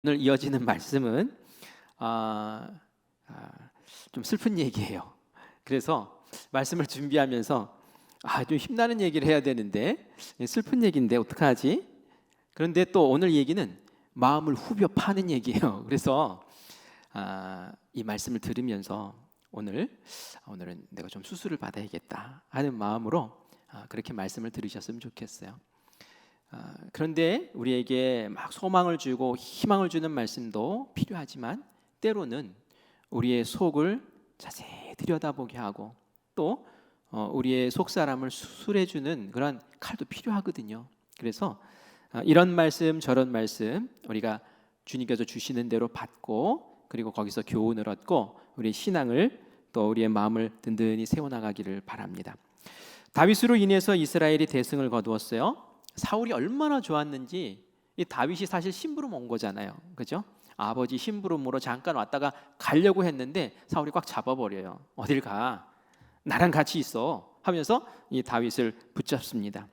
오늘 이어지는 말씀은 아, 좀 슬픈 얘기예요. 그래서 말씀을 준비하면서 좀 힘나는 얘기를 해야 되는데 슬픈 얘기인데 어떡하지? 그런데 또 오늘 얘기는 마음을 후벼 파는 얘기예요. 그래서 이 말씀을 들으면서 오늘은 내가 좀 수술을 받아야겠다 하는 마음으로 그렇게 말씀을 들으셨으면 좋겠어요. 그런데 우리에게 막 소망을 주고 희망을 주는 말씀도 필요하지만 때로는 우리의 속을 자세히 들여다보게 하고 또 우리의 속 사람을 수술해 주는 그런 칼도 필요하거든요. 그래서 이런 말씀 저런 말씀 우리가 주님께서 주시는 대로 받고 그리고 거기서 교훈을 얻고 우리의 신앙을 또 우리의 마음을 든든히 세워나가기를 바랍니다. 다윗으로 인해서 이스라엘이 대승을 거두었어요. 사울이 얼마나 좋았는지, 이 다윗이 사실 심부름 온 거잖아요, 그죠? 아버지 심부름으로 잠깐 왔다가 가려고 했는데 사울이 꽉 잡아버려요. 어딜 가? 나랑 같이 있어 하면서 이 다윗을 붙잡습니다.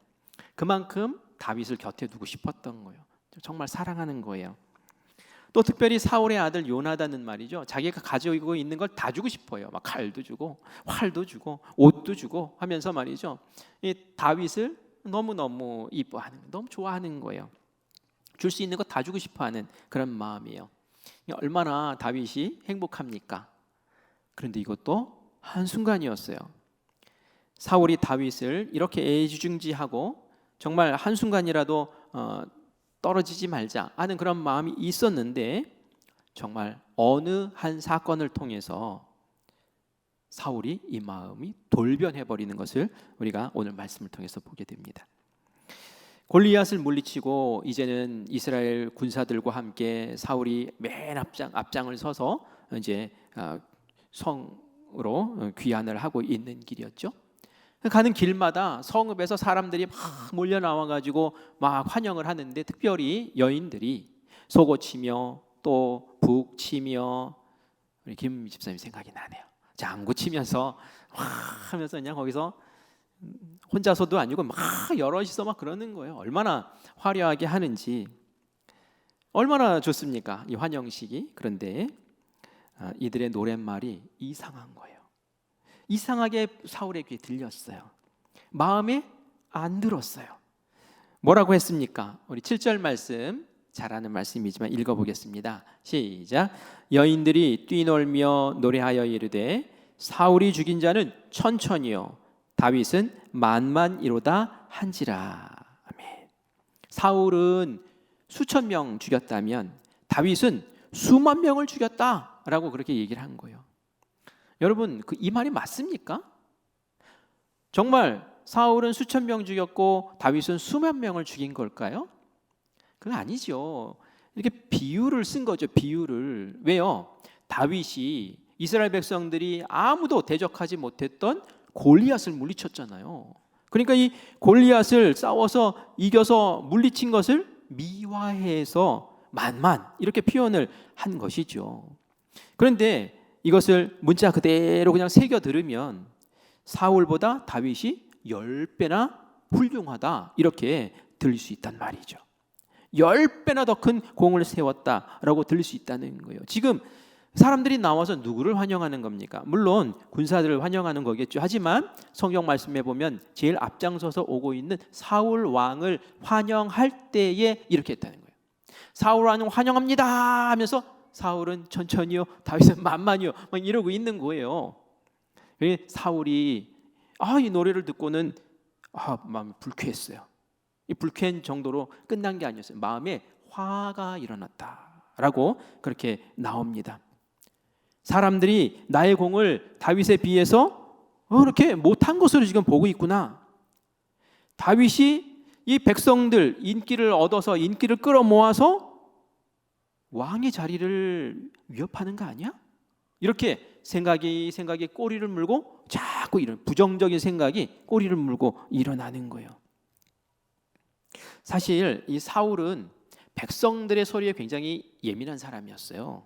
그만큼 다윗을 곁에 두고 싶었던 거예요. 정말 사랑하는 거예요. 또 특별히 사울의 아들 요나단은 말이죠, 자기가 가지고 있는 걸 다 주고 싶어요. 막 칼도 주고 활도 주고 옷도 주고 하면서 말이죠, 이 다윗을 너무너무 이뻐하는, 너무 좋아하는 거예요. 줄 수 있는 거 다 주고 싶어하는 그런 마음이에요. 얼마나 다윗이 행복합니까? 그런데 이것도 한순간이었어요. 사울이 다윗을 이렇게 애지중지하고 정말 한순간이라도 떨어지지 말자 하는 그런 마음이 있었는데, 정말 어느 한 사건을 통해서 사울이 이 마음이 돌변해버리는 것을 우리가 오늘 말씀을 통해서 보게 됩니다. 골리앗을 물리치고 이제는 이스라엘 군사들과 함께 사울이 맨 앞장을 서서 이제 성으로 귀환을 하고 있는 길이었죠. 가는 길마다 성읍에서 사람들이 막 몰려 나와가지고 막 환영을 하는데, 특별히 여인들이 속옷치며 또 북치며, 우리 김 집사님 생각이 나네요. 장구 치면서 와 하면서 그냥 거기서 혼자서도 아니고 막 여럿이서 막 그러는 거예요. 얼마나 화려하게 하는지, 얼마나 좋습니까, 이 환영식이. 그런데 이들의 노랫말이 이상한 거예요. 이상하게 사울의 귀에 들렸어요. 마음에 안 들었어요. 뭐라고 했습니까? 우리 7절 말씀, 잘 아는 말씀이지만 읽어보겠습니다. 시작. 여인들이 뛰놀며 노래하여 이르되 사울이 죽인 자는 천천히요 다윗은 만만이로다 한지라. 아멘. 사울은 수천 명 죽였다면 다윗은 수만 명을 죽였다라고 그렇게 얘기를 한 거예요. 여러분, 이 말이 맞습니까? 정말 사울은 수천 명 죽였고 다윗은 수만 명을 죽인 걸까요? 그건 아니죠. 이렇게 비유를 쓴 거죠. 비유를. 왜요? 다윗이 이스라엘 백성들이 아무도 대적하지 못했던 골리앗을 물리쳤잖아요. 그러니까 이 골리앗을 싸워서 이겨서 물리친 것을 미화해서 만만 이렇게 표현을 한 것이죠. 그런데 이것을 문자 그대로 그냥 새겨 들으면 사울보다 다윗이 10배나 훌륭하다 이렇게 들릴 수 있단 말이죠. 10배나 더 큰 공을 세웠다라고 들릴 수 있다는 거예요. 지금 사람들이 나와서 누구를 환영하는 겁니까? 물론 군사들을 환영하는 거겠죠. 하지만 성경 말씀에 보면 제일 앞장서서 오고 있는 사울 왕을 환영할 때에 이렇게 했다는 거예요. 사울 왕 환영합니다 하면서 사울은 천천히요 다윗은 만만히요 막 이러고 있는 거예요. 사울이 이 노래를 듣고는 마음이 불쾌했어요. 이 불쾌한 정도로 끝난 게 아니었어요. 마음에 화가 일어났다라고 그렇게 나옵니다. 사람들이 나의 공을 다윗에 비해서 그렇게 못한 것으로 지금 보고 있구나. 다윗이 이 백성들 인기를 얻어서 인기를 끌어모아서 왕의 자리를 위협하는 거 아니야? 이렇게 생각이 꼬리를 물고 자꾸 이런 부정적인 생각이 꼬리를 물고 일어나는 거예요. 사실 이 사울은 백성들의 소리에 굉장히 예민한 사람이었어요.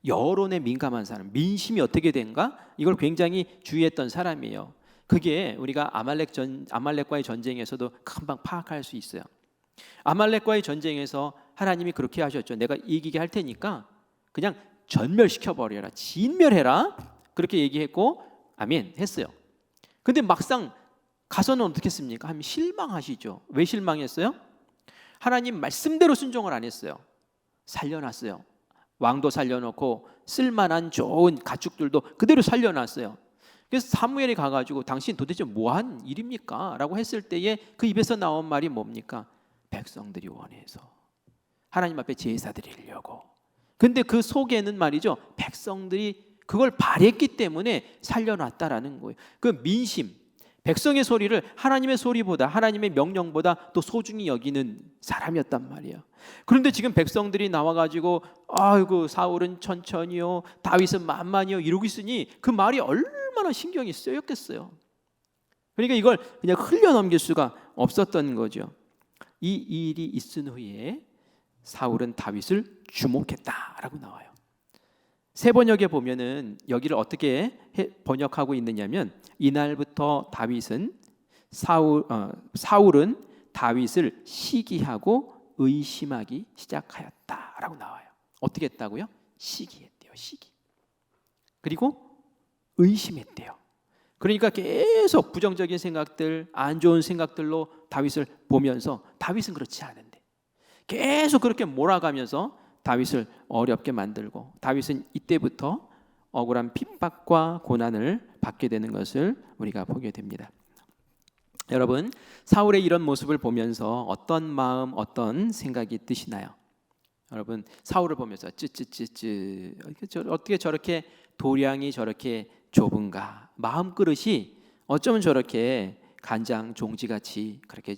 여론에 민감한 사람, 민심이 어떻게 된가 이걸 굉장히 주의했던 사람이에요. 그게 우리가 아말렉과의 전쟁에서도 금방 파악할 수 있어요. 아말렉과의 전쟁에서 하나님이 그렇게 하셨죠. 내가 이기게 할 테니까 그냥 전멸시켜버려라, 진멸해라, 그렇게 얘기했고 아멘 했어요. 근데 막상 가서는 어떻게 했습니까? 하면 실망하시죠. 왜 실망했어요? 하나님 말씀대로 순종을 안 했어요. 살려놨어요. 왕도 살려놓고 쓸만한 좋은 가축들도 그대로 살려놨어요. 그래서 사무엘이 가가지고 당신 도대체 뭐한 일입니까? 라고 했을 때에 그 입에서 나온 말이 뭡니까? 백성들이 원해서 하나님 앞에 제사 드리려고. 근데 그 속에는 말이죠, 백성들이 그걸 바랬기 때문에 살려놨다라는 거예요. 그 민심, 백성의 소리를 하나님의 소리보다, 하나님의 명령보다 또 소중히 여기는 사람이었단 말이에요. 그런데 지금 백성들이 나와가지고 아이고 사울은 천천히요, 다윗은 만만히요 이러고 있으니 그 말이 얼마나 신경이 쓰였겠어요. 그러니까 이걸 그냥 흘려넘길 수가 없었던 거죠. 이 일이 있은 후에 사울은 다윗을 주목했다라고 나와요. 세 번역에 보면은 여기를 어떻게 번역하고 있느냐면, 이날부터 다윗은 사울은 다윗을 시기하고 의심하기 시작하였다라고 나와요. 어떻게 했다고요? 시기했대요. 시기. 그리고 의심했대요. 그러니까 계속 부정적인 생각들, 안 좋은 생각들로 다윗을 보면서, 다윗은 그렇지 않은데 계속 그렇게 몰아가면서 다윗을 어렵게 만들고, 다윗은 이때부터 억울한 핍박과 고난을 받게 되는 것을 우리가 보게 됩니다. 여러분, 사울의 이런 모습을 보면서 어떤 마음, 어떤 생각이 드시나요? 여러분, 사울을 보면서 쯔쯔쯔쯔, 어떻게 저렇게 도량이 저렇게 좁은가, 마음 그릇이 어쩌면 저렇게 간장 종지같이 그렇게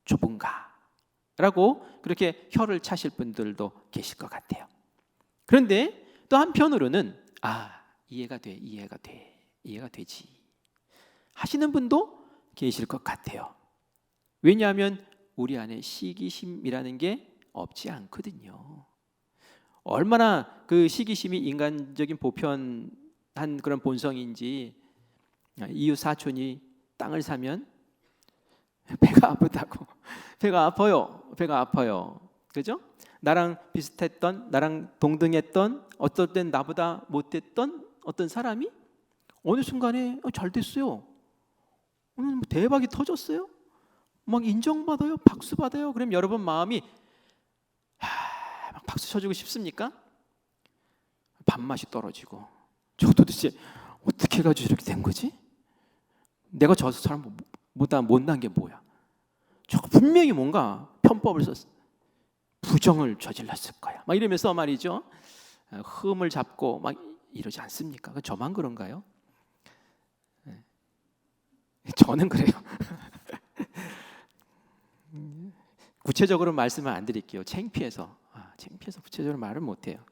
좁은가 라고 그렇게 혀를 차실 분들도 계실 것 같아요. 그런데 또 한편으로는 이해가 되지 하시는 분도 계실 것 같아요. 왜냐하면 우리 안에 시기심이라는 게 없지 않거든요. 얼마나 그 시기심이 인간적인 보편한 그런 본성인지, 이웃 사촌이 땅을 사면 배가 아프다고, 배가 아파요. 그죠? 나랑 비슷했던, 나랑 동등했던, 어떨 땐 나보다 못했던 어떤 사람이 어느 순간에 잘 됐어요. 오늘 대박이 터졌어요. 막 인정받아요, 박수 받아요. 그럼 여러분 마음이 막 박수 쳐주고 싶습니까? 밥맛이 떨어지고, 저 도대체 어떻게 해가지고 이렇게 된 거지? 내가 저 사람보다 못난 게 뭐야? 저 분명히 뭔가 편법을 썼어, 부정을 저질렀을 거야, 막 이러면서 말이죠, 흠을 잡고 막 이러지 않습니까? 저만 그런가요? 저는 그래요. 구체적으로 말씀을 안 드릴게요. 창피해서 구체적으로 말을 못해요.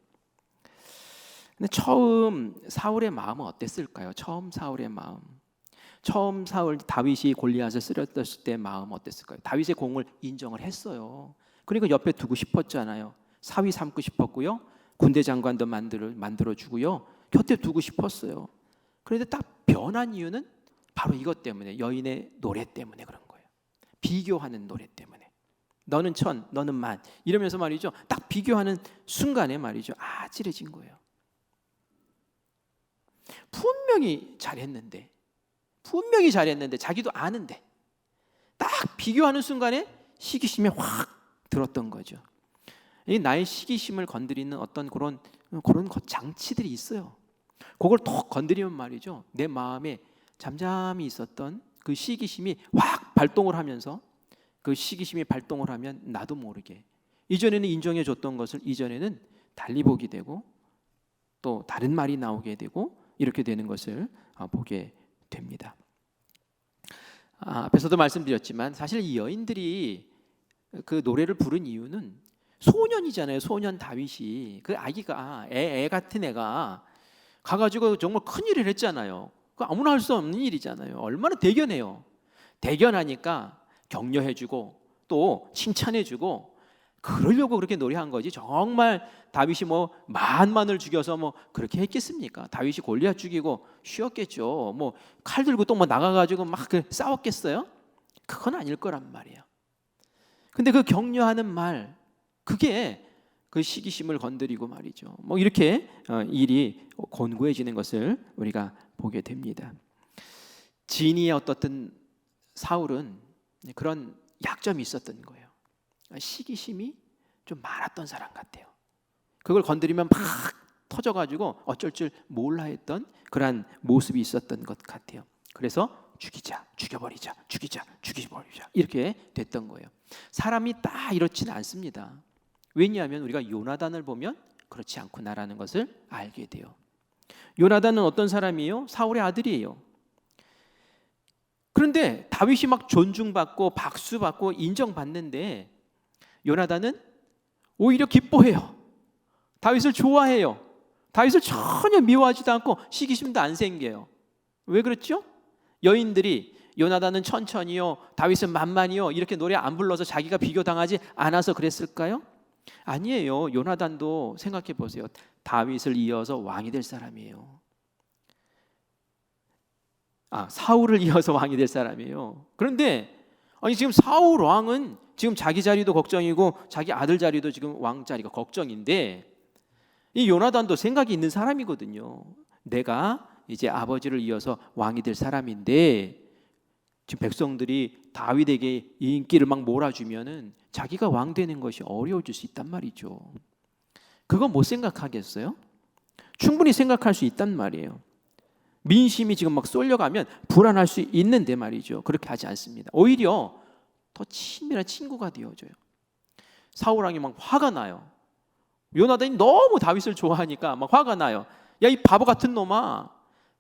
근데 처음 사울의 마음은 어땠을까요? 처음 사울 다윗이 골리앗을 쓰러뜨렸을 때 마음 어땠을까요? 다윗의 공을 인정을 했어요. 그러니까 옆에 두고 싶었잖아요. 사위 삼고 싶었고요, 군대 장관도 만들어 주고요, 곁에 두고 싶었어요. 그런데 딱 변한 이유는 바로 이것 때문에, 여인의 노래 때문에 그런 거예요. 비교하는 노래 때문에. 너는 천, 너는 만 이러면서 말이죠, 딱 비교하는 순간에 말이죠, 찌레진 거예요. 분명히 잘했는데 자기도 아는데 딱 비교하는 순간에 시기심이 확 들었던 거죠. 이 나의 시기심을 건드리는 어떤 그런 장치들이 있어요. 그걸 톡 건드리면 말이죠, 내 마음에 잠잠히 있었던 그 시기심이 확 발동을 하면서, 그 시기심이 발동을 하면 나도 모르게 이전에는 인정해 줬던 것을 이전에는 달리 보게 되고, 또 다른 말이 나오게 되고, 이렇게 되는 것을 보게 됩니다. 앞에서도 말씀드렸지만 사실 이 여인들이 그 노래를 부른 이유는 소년이잖아요. 소년 다윗이, 그 아기가 애 같은 애가 가가지고 정말 큰일을 했잖아요. 그 아무나 할 수 없는 일이잖아요. 얼마나 대견해요. 대견하니까 격려해주고 또 칭찬해주고 그러려고 그렇게 노래한 거지, 정말 다윗이 뭐 만만을 죽여서 뭐 그렇게 했겠습니까? 다윗이 골리앗 죽이고 쉬었겠죠. 뭐 칼 들고 또 뭐 나가가지고 막 싸웠겠어요? 그건 아닐 거란 말이에요. 근데 그 격려하는 말, 그게 그 시기심을 건드리고 말이죠. 뭐 이렇게 일이 곤고해지는 것을 우리가 보게 됩니다. 진이의 어떻든 사울은 그런 약점이 있었던 거예요. 시기심이 좀 많았던 사람 같아요. 그걸 건드리면 막 터져가지고 어쩔 줄 몰라 했던 그러한 모습이 있었던 것 같아요. 그래서 죽이자, 죽여버리자, 죽이자, 죽여버리자 이렇게 됐던 거예요. 사람이 다 이렇지는 않습니다. 왜냐하면 우리가 요나단을 보면 그렇지 않구나라는 것을 알게 돼요. 요나단은 어떤 사람이에요? 사울의 아들이에요. 그런데 다윗이 막 존중받고 박수받고 인정받는데 요나단은 오히려 기뻐해요. 다윗을 좋아해요. 다윗을 전혀 미워하지도 않고 시기심도 안 생겨요. 왜 그렇죠? 여인들이 요나단은 천천히요, 다윗은 만만히요 이렇게 노래 안 불러서 자기가 비교당하지 않아서 그랬을까요? 아니에요. 요나단도 생각해 보세요. 다윗을 이어서 왕이 될 사람이에요. 사울을 이어서 왕이 될 사람이에요. 그런데 지금 사울 왕은 지금 자기 자리도 걱정이고 자기 아들 자리도 지금 왕 자리가 걱정인데 이 요나단도 생각이 있는 사람이거든요. 내가 이제 아버지를 이어서 왕이 될 사람인데 지금 백성들이 다윗에게 이 인기를 막 몰아주면은 자기가 왕 되는 것이 어려워질 수 있단 말이죠. 그거 못 생각하겠어요? 충분히 생각할 수 있단 말이에요. 민심이 지금 막 쏠려가면 불안할 수 있는데 말이죠. 그렇게 하지 않습니다. 오히려 더 친밀한 친구가 되어줘요. 사울 왕이 막 화가 나요. 요나단이 너무 다윗을 좋아하니까 막 화가 나요. 야, 이 바보 같은 놈아,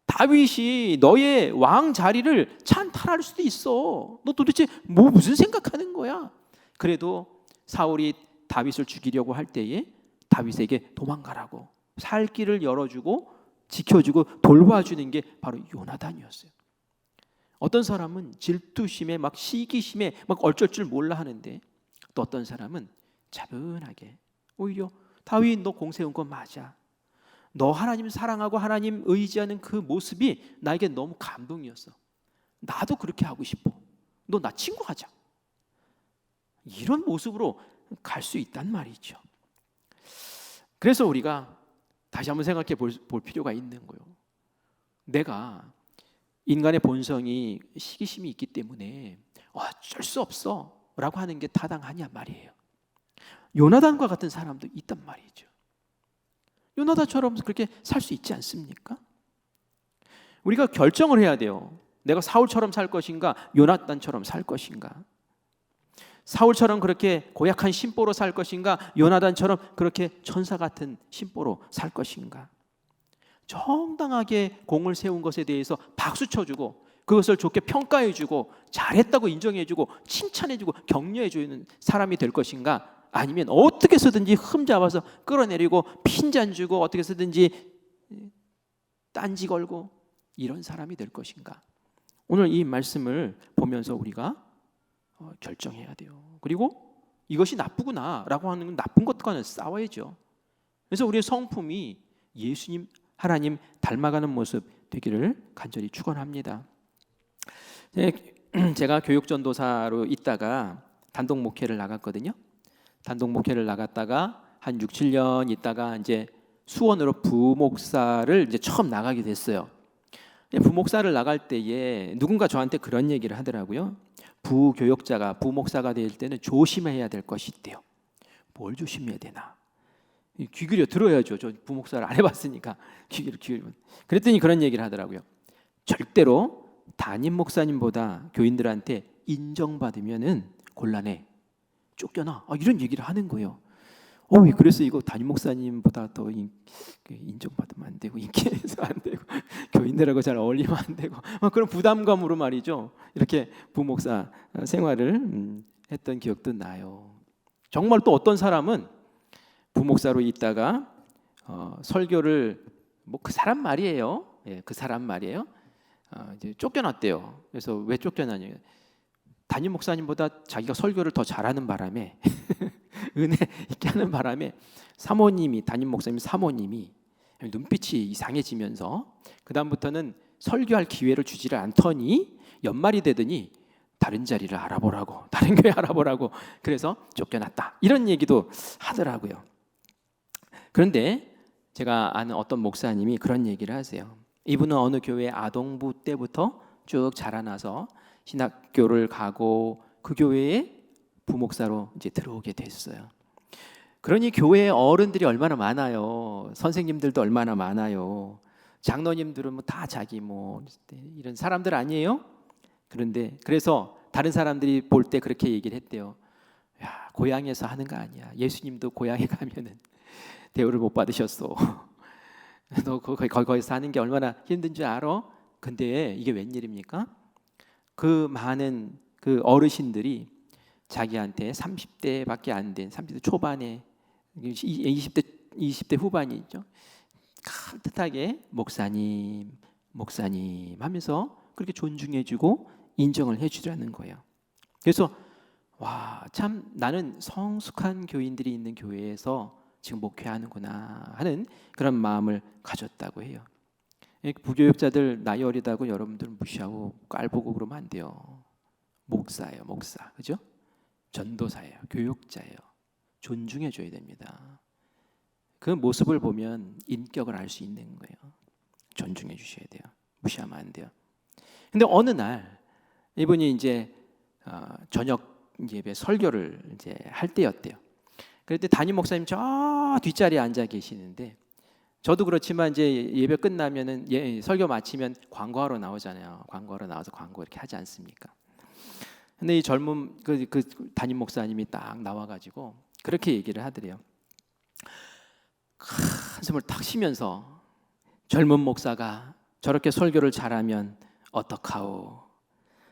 다윗이 너의 왕 자리를 찬탈할 수도 있어. 너 도대체 무슨 생각하는 거야? 그래도 사울이 다윗을 죽이려고 할 때에 다윗에게 도망가라고 살 길을 열어주고 지켜주고 돌봐주는 게 바로 요나단이었어요. 어떤 사람은 질투심에 막 시기심에 막 어쩔 줄 몰라 하는데 또 어떤 사람은 차분하게 오히려 다윗 너 공세운 거 맞아. 너 하나님 사랑하고 하나님 의지하는 그 모습이 나에게 너무 감동이었어. 나도 그렇게 하고 싶어. 너 나 친구하자. 이런 모습으로 갈 수 있단 말이죠. 그래서 우리가 다시 한번 생각해 볼 필요가 있는 거예요. 내가 인간의 본성이 시기심이 있기 때문에 어쩔 수 없어 라고 하는 게 타당하냐 말이에요. 요나단과 같은 사람도 있단 말이죠. 요나단처럼 그렇게 살 수 있지 않습니까? 우리가 결정을 해야 돼요. 내가 사울처럼 살 것인가 요나단처럼 살 것인가. 사울처럼 그렇게 고약한 심보로 살 것인가 요나단처럼 그렇게 천사 같은 심보로 살 것인가. 정당하게 공을 세운 것에 대해서 박수 쳐주고 그것을 좋게 평가해주고 잘했다고 인정해주고 칭찬해주고 격려해주는 사람이 될 것인가, 아니면 어떻게 해서든지 흠잡아서 끌어내리고 핀잔 주고 어떻게 해서든지 딴지 걸고 이런 사람이 될 것인가. 오늘 이 말씀을 보면서 우리가 결정해야 돼요. 그리고 이것이 나쁘구나라고 하는 건 나쁜 것과는 싸워야죠. 그래서 우리의 성품이 예수님 하나님 닮아가는 모습 되기를 간절히 축원합니다. 제가 교육전도사로 있다가 단독 목회를 나갔거든요. 단독 목회를 나갔다가 한 6, 7년 있다가 이제 수원으로 부목사를 이제 처음 나가게 됐어요. 부목사를 나갈 때에 누군가 저한테 그런 얘기를 하더라고요. 부교역자가 부목사가 될 때는 조심해야 될 것이 있대요. 뭘 조심해야 되나? 귀 기울여 들어야죠. 저 부목사를 안 해봤으니까 귀 기울여. 그랬더니 그런 얘기를 하더라고요. 절대로 담임 목사님보다 교인들한테 인정받으면은 곤란해, 쫓겨나. 이런 얘기를 하는 거예요. 그래서 이거 담임 목사님보다 더 인정받으면 안 되고 인기에서 안 되고 교인들하고 잘 어울리면 안 되고 그런 부담감으로 말이죠. 이렇게 부목사 생활을 했던 기억도 나요. 정말 또 어떤 사람은 부목사로 있다가 설교를 그 사람 말이에요. 그 사람 말이에요. 이제 쫓겨났대요. 그래서 왜 쫓겨나냐? 담임 목사님보다 자기가 설교를 더 잘하는 바람에 은혜 있게 하는 바람에 사모님이 담임 목사님 사모님이 눈빛이 이상해지면서 그 다음부터는 설교할 기회를 주지를 않더니 연말이 되더니 다른 자리를 알아보라고, 다른 교회 알아보라고 그래서 쫓겨났다, 이런 얘기도 하더라고요. 그런데 제가 아는 어떤 목사님이 그런 얘기를 하세요. 이분은 어느 교회 아동부 때부터 쭉 자라나서 신학교를 가고 그 교회에 부목사로 이제 들어오게 됐어요. 그러니 교회에 어른들이 얼마나 많아요. 선생님들도 얼마나 많아요. 장로님들은 뭐 다 자기 뭐 이런 사람들 아니에요? 그런데 그래서 다른 사람들이 볼 때 그렇게 얘기를 했대요. 야, 고향에서 하는 거 아니야. 예수님도 고향에 가면은 대우를 못 받으셨어. 너 거기서 하는 게 얼마나 힘든 줄 알아? 근데 이게 웬일입니까? 그 많은 그 어르신들이 자기한테 30대밖에 안 된 30대 초반에 20대 후반이죠. 깍듯하게 목사님 하면서 그렇게 존중해주고 인정을 해주라는 거예요. 그래서 와, 참 나는 성숙한 교인들이 있는 교회에서 지금 목회하는구나 하는 그런 마음을 가졌다고 해요. 부교육자들 나이 어리다고 여러분들 무시하고 깔보고 그러면 안 돼요. 목사예요, 목사. 그죠? 전도사예요, 교육자예요. 존중해 줘야 됩니다. 그 모습을 보면 인격을 알 수 있는 거예요. 존중해 주셔야 돼요. 무시하면 안 돼요. 근데 어느 날 이분이 이제 저녁 예배 설교를 이제 할 때였대요. 그때 담임 목사님 저 뒷자리에 앉아 계시는데, 저도 그렇지만 이제 예배 끝나면은 설교 마치면 광고하러 나오잖아요. 광고하러 나와서 광고 이렇게 하지 않습니까? 근데 이 젊은 그 담임 목사님이 딱 나와가지고 그렇게 얘기를 하더래요. 한숨을 탁 쉬면서 젊은 목사가 저렇게 설교를 잘하면 어떡하오?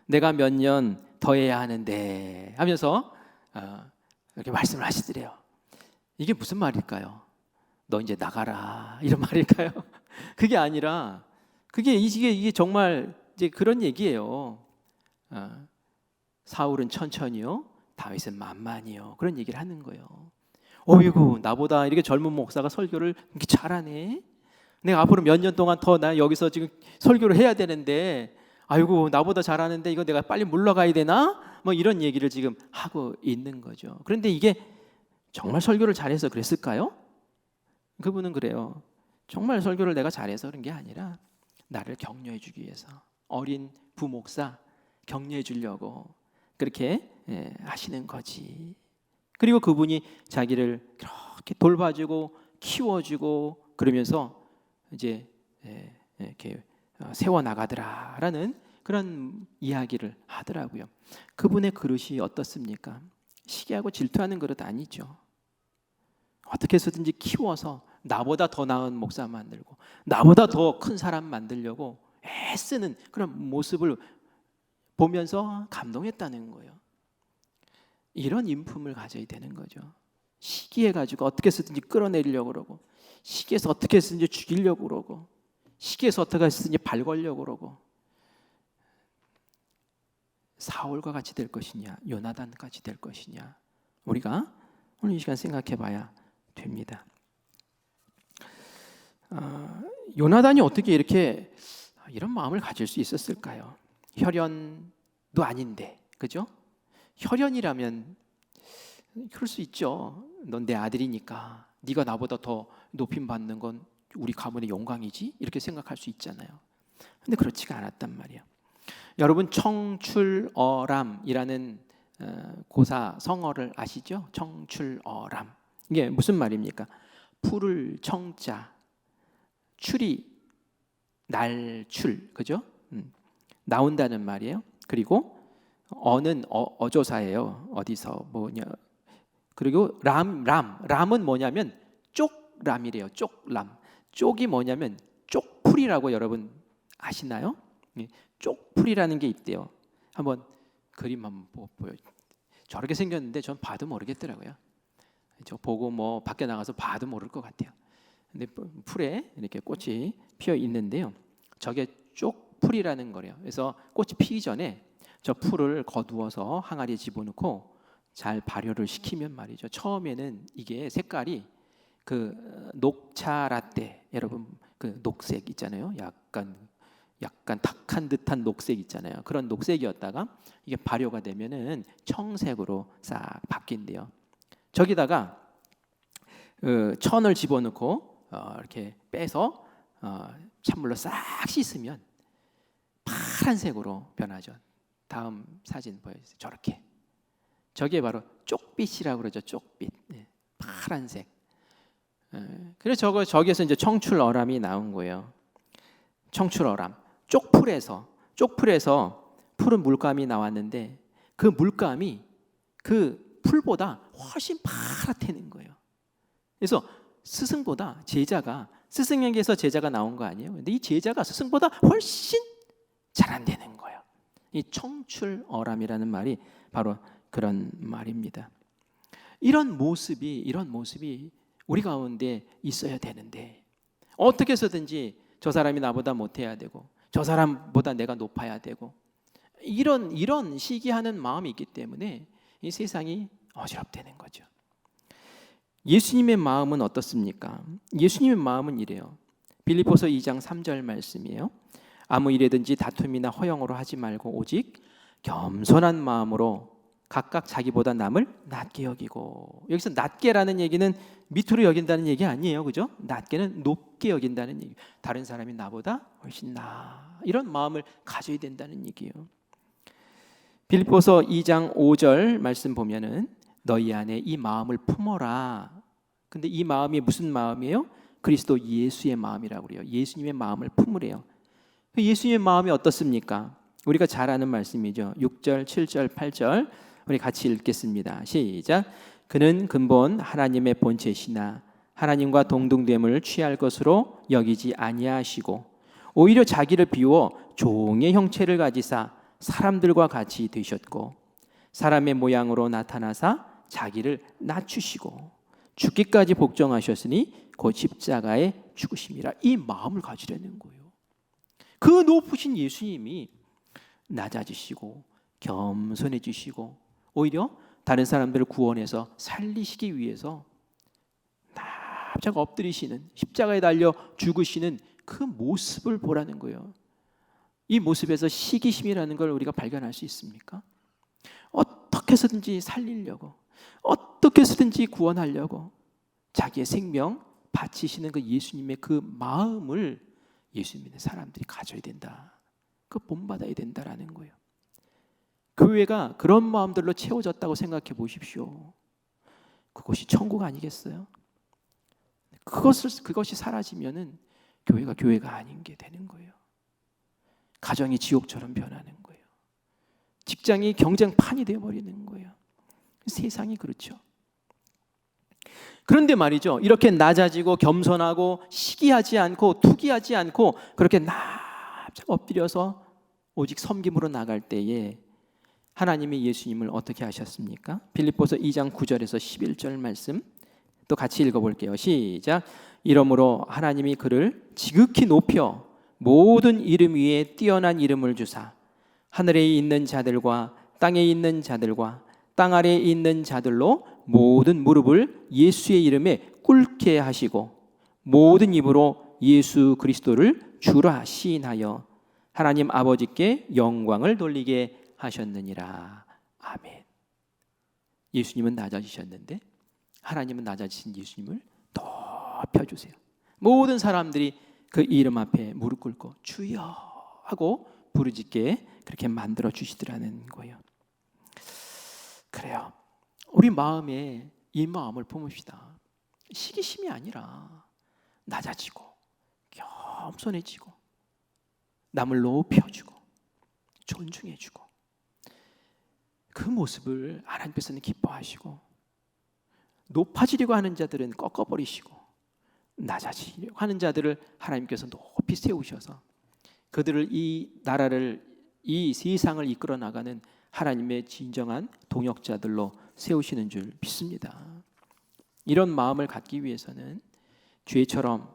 내가 몇 년 더 해야 하는데 하면서 이렇게 말씀을 하시더래요. 이게 무슨 말일까요? 너 이제 나가라, 이런 말일까요? 그게 아니라 이게 정말 이제 그런 얘기예요. 사울은 천천히요, 다윗은 만만히요, 그런 얘기를 하는 거예요. 어이구, 나보다 이렇게 젊은 목사가 설교를 이렇게 잘하네. 내가 앞으로 몇 년 동안 더 나 여기서 지금 설교를 해야 되는데, 아이고 나보다 잘하는데 이거 내가 빨리 물러가야 되나? 뭐 이런 얘기를 지금 하고 있는 거죠. 그런데 이게 정말 설교를 잘해서 그랬을까요? 그분은 그래요. 정말 설교를 내가 잘해서 그런 게 아니라 나를 격려해 주기 위해서, 어린 부목사 격려해 주려고 그렇게 하시는 거지. 그리고 그분이 자기를 그렇게 돌봐주고 키워주고 그러면서 이제 이렇게 세워나가더라라는 그런 이야기를 하더라고요. 그분의 그릇이 어떻습니까? 시기하고 질투하는 그릇 아니죠. 어떻게 해서든지 키워서 나보다 더 나은 목사 만들고 나보다 더 큰 사람 만들려고 애쓰는 그런 모습을 보면서 감동했다는 거예요. 이런 인품을 가져야 되는 거죠. 시기해가지고 어떻게 해서든지 끌어내리려고 그러고, 시기해서 어떻게 해서든지 죽이려고 그러고, 시기해서 어떻게 해서든지 발 걸려고 그러고. 사울과 같이 될 것이냐, 요나단까지 될 것이냐, 우리가 오늘 이 시간 생각해 봐야 됩니다. 요나단이 어떻게 이렇게 이런 마음을 가질 수 있었을까요? 혈연도 아닌데, 그죠? 혈연이라면 그럴 수 있죠. 넌 내 아들이니까 네가 나보다 더 높임 받는 건 우리 가문의 영광이지, 이렇게 생각할 수 있잖아요. 근데 그렇지가 않았단 말이에요. 여러분, 청출어람이라는 고사 성어를 아시죠? 청출어람, 이게 무슨 말입니까? 풀을 청자, 출이 날출, 그죠? 나온다는 말이에요. 그리고 어는 어조사예요. 어디서 뭐냐. 그리고 람은 뭐냐면 쪽람이래요. 쪽람. 쪽이 뭐냐면 쪽풀이라고 여러분 아시나요? 쪽풀이라는 게 있대요. 한번 그림 한번 보여. 저렇게 생겼는데 전 봐도 모르겠더라고요. 저 보고 뭐 밖에 나가서 봐도 모를 것 같아요. 근데 풀에 이렇게 꽃이 피어 있는데요. 저게 쪽풀이라는 거래요. 그래서 꽃이 피기 전에 저 풀을 거두어서 항아리에 집어넣고 잘 발효를 시키면 말이죠. 처음에는 이게 색깔이 그 녹차 라떼, 여러분 그 녹색 있잖아요. 약간 약간 탁한 듯한 녹색 있잖아요. 그런 녹색이었다가 이게 발효가 되면은 청색으로 싹 바뀐대요. 저기다가 천을 집어넣고 이렇게 빼서 찬물로 싹 씻으면 파란색으로 변하죠. 다음 사진 보여주세요. 저렇게. 저게 바로 쪽빛이라고 그러죠. 쪽빛. 파란색. 그래서 저기에서 이제 청출어람이 나온 거예요. 청출어람. 쪽풀에서 푸른 물감이 나왔는데 그 물감이 그 풀보다 훨씬 파랗다는 거예요. 그래서 스승보다 제자가, 스승에게서 제자가 나온 거 아니에요. 근데 이 제자가 스승보다 훨씬 잘한다는 거예요. 이 청출어람이라는 말이 바로 그런 말입니다. 이런 모습이 우리 가운데 있어야 되는데 어떻게 해서든지 저 사람이 나보다 못해야 되고 저 사람보다 내가 높아야 되고 이런 시기하는 마음이 있기 때문에 이 세상이 어지럽다는 거죠. 예수님의 마음은 어떻습니까? 예수님의 마음은 이래요. 빌립보서 2장 3절 말씀이에요. 아무 일에든지 다툼이나 허영으로 하지 말고 오직 겸손한 마음으로 각각 자기보다 남을 낮게 여기고. 여기서 낮게라는 얘기는 밑으로 여긴다는 얘기 아니에요, 그죠? 낮게는 높게 여긴다는 얘기. 다른 사람이 나보다 훨씬 나아, 이런 마음을 가져야 된다는 얘기예요. 빌립보서 2장 5절 말씀 보면은 너희 안에 이 마음을 품어라. 근데 이 마음이 무슨 마음이에요? 그리스도 예수의 마음이라고 그래요. 예수님의 마음을 품으래요. 예수님의 마음이 어떻습니까? 우리가 잘 아는 말씀이죠. 6절, 7절, 8절 우리 같이 읽겠습니다. 시작. 그는 근본 하나님의 본체시나 하나님과 동등됨을 취할 것으로 여기지 아니하시고 오히려 자기를 비워 종의 형체를 가지사 사람들과 같이 되셨고 사람의 모양으로 나타나사 자기를 낮추시고 죽기까지 복종하셨으니 곧 십자가에 죽으심이라. 이 마음을 가지려는 거예요. 그 높으신 예수님이 낮아지시고 겸손해지시고 오히려 다른 사람들을 구원해서 살리시기 위해서 납작 엎드리시는, 십자가에 달려 죽으시는 그 모습을 보라는 거예요. 이 모습에서 시기심이라는 걸 우리가 발견할 수 있습니까? 어떻게 해서든지 살리려고, 어떻게 해서든지 구원하려고 자기의 생명 바치시는 그 예수님의 그 마음을 예수 믿는 사람들이 가져야 된다. 그 본받아야 된다라는 거예요. 교회가 그런 마음들로 채워졌다고 생각해 보십시오. 그것이 천국 아니겠어요? 그것이 사라지면은 교회가 아닌 게 되는 거예요. 가정이 지옥처럼 변하는 거예요. 직장이 경쟁판이 되어버리는 거예요. 세상이 그렇죠. 그런데 말이죠, 이렇게 낮아지고 겸손하고 시기하지 않고 투기하지 않고 그렇게 납작 엎드려서 오직 섬김으로 나갈 때에 하나님이 예수님을 어떻게 하셨습니까? 빌립보서 2장 9절에서 11절 말씀 또 같이 읽어볼게요. 시작. 이러므로 하나님이 그를 지극히 높여 모든 이름 위에 뛰어난 이름을 주사 하늘에 있는 자들과 땅에 있는 자들과 땅 아래에 있는 자들로 모든 무릎을 예수의 이름에 꿇게 하시고 모든 입으로 예수 그리스도를 주라 시인하여 하나님 아버지께 영광을 돌리게 하셨느니라. 아멘. 예수님은 낮아지셨는데 하나님은 낮아지신 예수님을 높여주세요. 모든 사람들이 그 이름 앞에 무릎 꿇고 주여 하고 부르짖게 그렇게 만들어 주시더라는 거예요. 그래요. 우리 마음에 이 마음을 품읍시다. 시기심이 아니라 낮아지고 겸손해지고 남을 높여주고 존중해주고 그 모습을 하나님께서는 기뻐하시고 높아지려고 하는 자들은 꺾어버리시고 낮아지려고 하는 자들을 하나님께서 높이 세우셔서 그들을 이 나라를 이 세상을 이끌어 나가는 하나님의 진정한 동역자들로 세우시는 줄 믿습니다. 이런 마음을 갖기 위해서는 죄처럼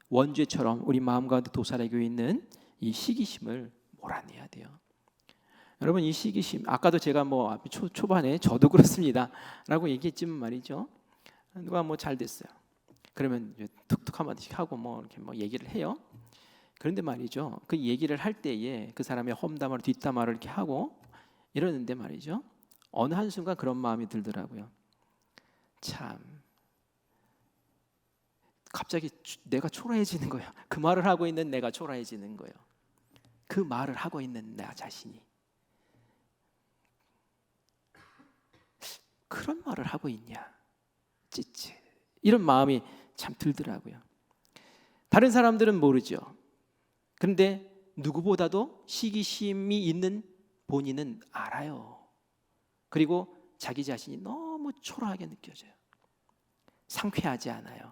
원죄처럼 우리 마음 가운데 도사리고 있는 이 시기심을 몰아내야 돼요. 여러분, 이 시기심, 아까도 제가 초반에 저도 그렇습니다 라고 얘기했지만 말이죠, 누가 잘 됐어요 그러면 툭툭 한마디씩 하고 이렇게 얘기를 해요. 그런데 말이죠, 그 얘기를 할 때에 그 사람의 험담을 뒷담화를 이렇게 하고 이러는데 말이죠, 어느 한순간 그런 마음이 들더라고요. 참, 갑자기 내가 초라해지는 거예요. 그 말을 하고 있는 내가 초라해지는 거예요. 그 말을 하고 있는 나 자신이 그런 말을 하고 있냐, 찌찌, 이런 마음이 참 들더라고요. 다른 사람들은 모르죠. 그런데 누구보다도 시기심이 있는 본인은 알아요. 그리고 자기 자신이 너무 초라하게 느껴져요. 상쾌하지 않아요.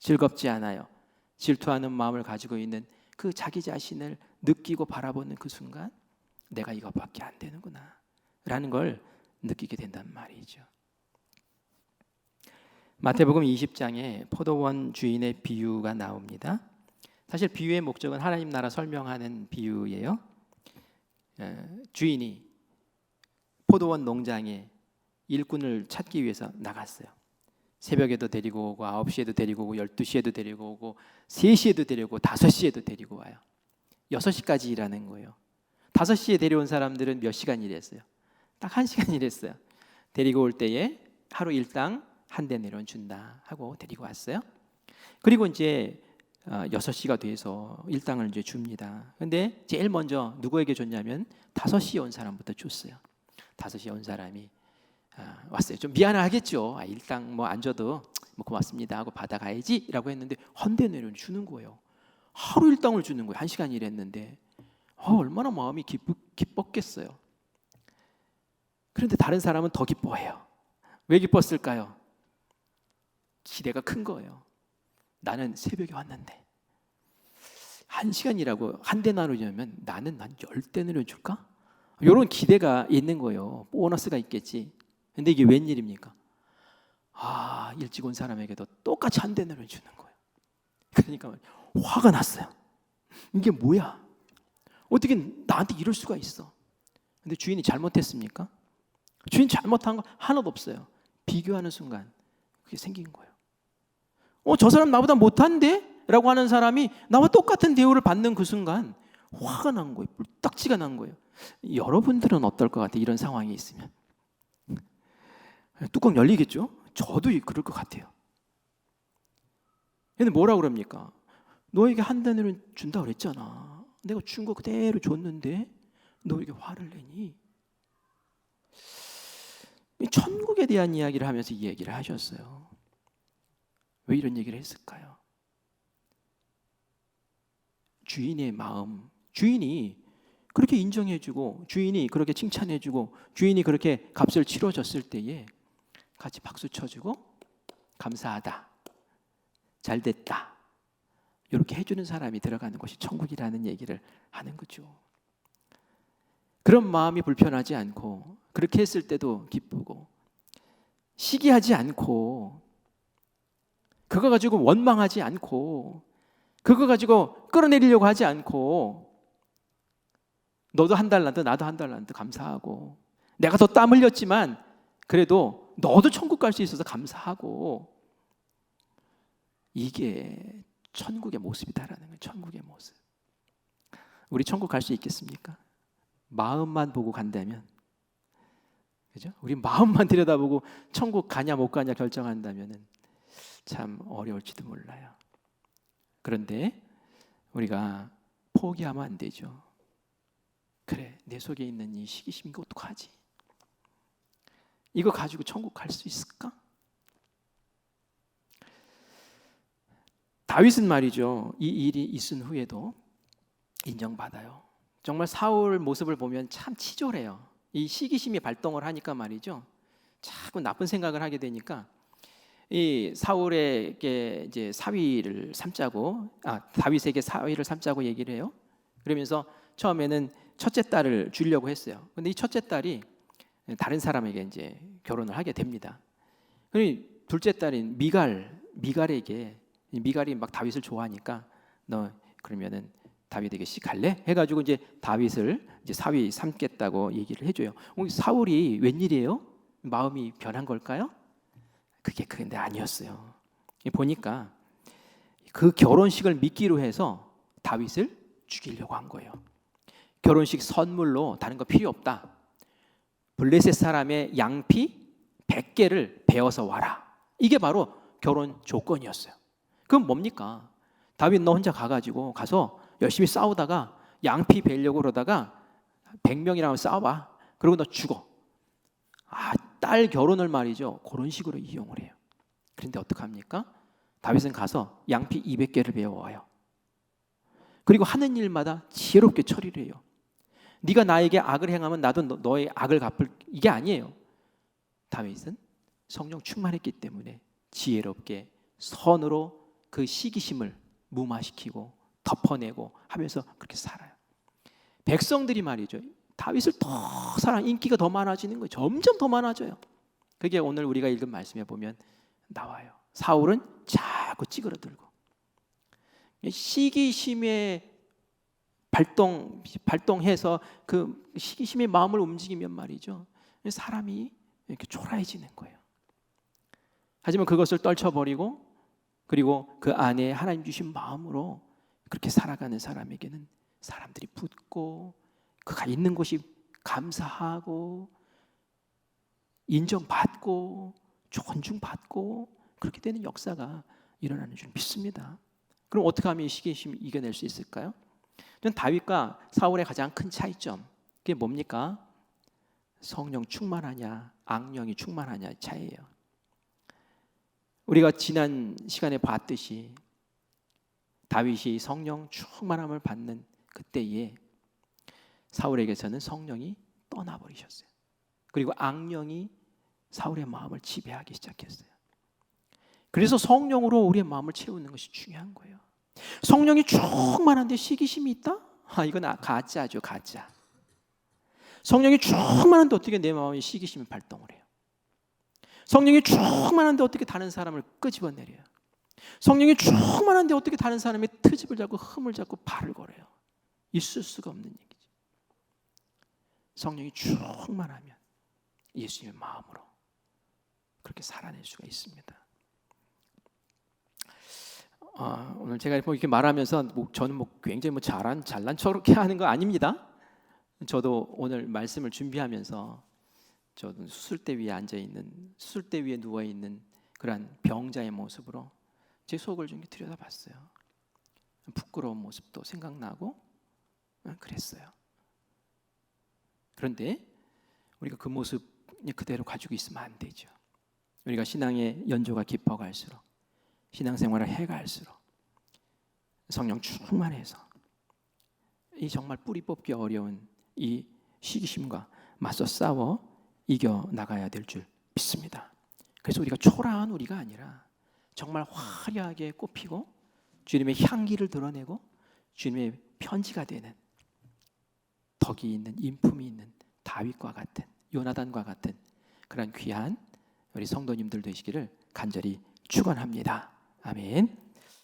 즐겁지 않아요. 질투하는 마음을 가지고 있는 그 자기 자신을 느끼고 바라보는 그 순간, 내가 이것밖에 안 되는구나 라는 걸 느끼게 된단 말이죠. 마태복음 20장에 포도원 주인의 비유가 나옵니다. 사실 비유의 목적은 하나님 나라 설명하는 비유예요. 주인이 포도원 농장에 일꾼을 찾기 위해서 나갔어요. 새벽에도 데리고 오고 9시에도 데리고 오고 12시에도 데리고 오고 3시에도 데리고 오고 5시에도 데리고 와요. 6시까지 일하는 거예요. 5시에 데려온 사람들은 몇 시간 일했어요? 딱 1시간 일했어요. 데리고 올 때에 하루 일당 한 데나리온 준다 하고 데리고 왔어요. 그리고 이제 6시가 돼서 일당을 이제 줍니다. 근데 제일 먼저 누구에게 줬냐면 5시에 온 사람부터 줬어요. 5시에 온 사람이 왔어요. 좀 미안하겠죠. 일당 뭐 안 줘도 뭐 고맙습니다 하고 받아가야지라고 했는데 한 데나리온 주는 거예요. 하루 일당을 주는 거예요. 1시간 일했는데 얼마나 마음이 기뻤겠어요. 그런데 다른 사람은 더 기뻐해요. 왜 기뻤을까요? 기대가 큰 거예요. 나는 새벽에 왔는데 1시간이라고 한 데나리온이면 나는 한 10데나리온 줄까? 이런 기대가 있는 거예요. 보너스가 있겠지. 근데 이게 웬일입니까? 일찍 온 사람에게도 똑같이 한 데나리온 주는 거예요. 그러니까 화가 났어요. 이게 뭐야? 어떻게 나한테 이럴 수가 있어? 근데 주인이 잘못했습니까? 주인 잘못한 거 하나도 없어요. 비교하는 순간 그게 생긴 거예요. 저 사람 나보다 못한데? 라고 하는 사람이 나와 똑같은 대우를 받는 그 순간 화가 난 거예요. 뿔딱지가 난 거예요. 여러분들은 어떨 것 같아요? 이런 상황이 있으면 뚜껑 열리겠죠? 저도 그럴 것 같아요. 근데 뭐라고 그럽니까? 너에게 한 데나리온 준다 그랬잖아. 내가 준 거 그대로 줬는데 너 왜 이렇게 화를 내니? 천국에 대한 이야기를 하면서 이 얘기를 하셨어요. 왜 이런 얘기를 했을까요? 주인의 마음, 주인이 그렇게 인정해주고 주인이 그렇게 칭찬해주고 주인이 그렇게 값을 치러줬을 때에 같이 박수 쳐주고 감사하다, 잘됐다 이렇게 해주는 사람이 들어가는 것이 천국이라는 얘기를 하는 거죠. 그런 마음이 불편하지 않고 그렇게 했을 때도 기쁘고 시기하지 않고 그거 가지고 원망하지 않고 그거 가지고 끌어내리려고 하지 않고 너도 한 달란트 나도 한 달란트 감사하고 내가 더 땀 흘렸지만 그래도 너도 천국 갈 수 있어서 감사하고 이게 천국의 모습이다라는 거예요. 천국의 모습. 우리 천국 갈 수 있겠습니까? 마음만 보고 간다면, 그죠? 우리 마음만 들여다보고 천국 가냐 못 가냐 결정한다면은 참 어려울지도 몰라요. 그런데 우리가 포기하면 안 되죠. 그래, 내 속에 있는 이 시기심 이거 어떡하지? 이거 가지고 천국 갈 수 있을까? 다윗은 말이죠, 이 일이 있은 후에도 인정받아요. 정말 사울 모습을 보면 참 치졸해요. 이 시기심이 발동을 하니까 말이죠, 자꾸 나쁜 생각을 하게 되니까 이 사울에게 이제 사위를 삼자고, 다윗에게 사위를 삼자고 얘기를 해요. 그러면서 처음에는 첫째 딸을 주려고 했어요. 근데 이 첫째 딸이 다른 사람에게 이제 결혼을 하게 됩니다. 그리고 둘째 딸인 미갈에게, 미갈이 막 다윗을 좋아하니까 너 그러면은 다윗에게 갈래? 해가지고 이제 다윗을 이제 사위 삼겠다고 얘기를 해줘요. 사울이 웬일이에요? 마음이 변한 걸까요? 그게 근데 아니었어요. 보니까 그 결혼식을 미끼로 해서 다윗을 죽이려고 한 거예요. 결혼식 선물로 다른 거 필요 없다. 블레셋 사람의 양피 100개를 베어서 와라. 이게 바로 결혼 조건이었어요. 그럼 뭡니까? 다윗 너 혼자 가서 열심히 싸우다가 양피 베려고 그러다가 100명이랑 싸워봐. 그리고 너 죽어. 딸 결혼을 말이죠. 그런 식으로 이용을 해요. 그런데 어떡합니까? 다윗은 가서 양피 200개를 베어와요. 그리고 하는 일마다 지혜롭게 처리를 해요. 네가 나에게 악을 행하면 나도 너의 악을 갚을, 이게 아니에요. 다윗은 성령 충만했기 때문에 지혜롭게 선으로 그 시기심을 무마시키고 덮어내고 하면서 그렇게 살아요. 백성들이 말이죠, 다윗을 더 인기가 더 많아지는 거예요. 점점 더 많아져요. 그게 오늘 우리가 읽은 말씀에 보면 나와요. 사울은 자꾸 찌그러들고 시기심에 발동해서 그 시기심의 마음을 움직이면 말이죠, 사람이 이렇게 초라해지는 거예요. 하지만 그것을 떨쳐버리고 그리고 그 안에 하나님 주신 마음으로 그렇게 살아가는 사람에게는 사람들이 붙고 그가 있는 곳이 감사하고 인정받고 존중받고 그렇게 되는 역사가 일어나는 줄 믿습니다. 그럼 어떻게 하면 이 시기심을 이겨낼 수 있을까요? 저는 다윗과 사울의 가장 큰 차이점, 그게 뭡니까? 성령 충만하냐 악령이 충만하냐의 차이예요. 우리가 지난 시간에 봤듯이 다윗이 성령 충만함을 받는 그때에 사울에게서는 성령이 떠나버리셨어요. 그리고 악령이 사울의 마음을 지배하기 시작했어요. 그래서 성령으로 우리의 마음을 채우는 것이 중요한 거예요. 성령이 충만한데 시기심이 있다? 이건 가짜죠, 가짜. 성령이 충만한데 어떻게 내 마음에 시기심이 발동을 해요? 성령이 충만한데 어떻게 다른 사람을 끄집어내려요? 성령이 충만한데 어떻게 다른 사람의 트집을 잡고 흠을 잡고 발을 걸어요? 있을 수가 없는 얘기죠. 성령이 충만하면 예수님의 마음으로 그렇게 살아낼 수가 있습니다. 오늘 제가 이렇게 말하면서 저는 굉장히 잘난 척 하는 거 아닙니다. 저도 오늘 말씀을 준비하면서 저도 수술대 위에 수술대 위에 누워 있는 그러한 병자의 모습으로 제 속을 좀 들여다봤어요. 부끄러운 모습도 생각나고 그랬어요. 그런데 우리가 그 모습 그대로 가지고 있으면 안 되죠. 우리가 신앙의 연조가 깊어갈수록, 신앙생활을 해갈수록 성령 충만해서 이 정말 뿌리 뽑기 어려운 이 시기심과 맞서 싸워 이겨 나가야 될 줄 믿습니다. 그래서 우리가 초라한 우리가 아니라 정말 화려하게 꽃피고 주님의 향기를 드러내고 주님의 편지가 되는 덕이 있는, 인품이 있는 다윗과 같은, 요나단과 같은 그런 귀한 우리 성도님들 되시기를 간절히 축원합니다. 아멘.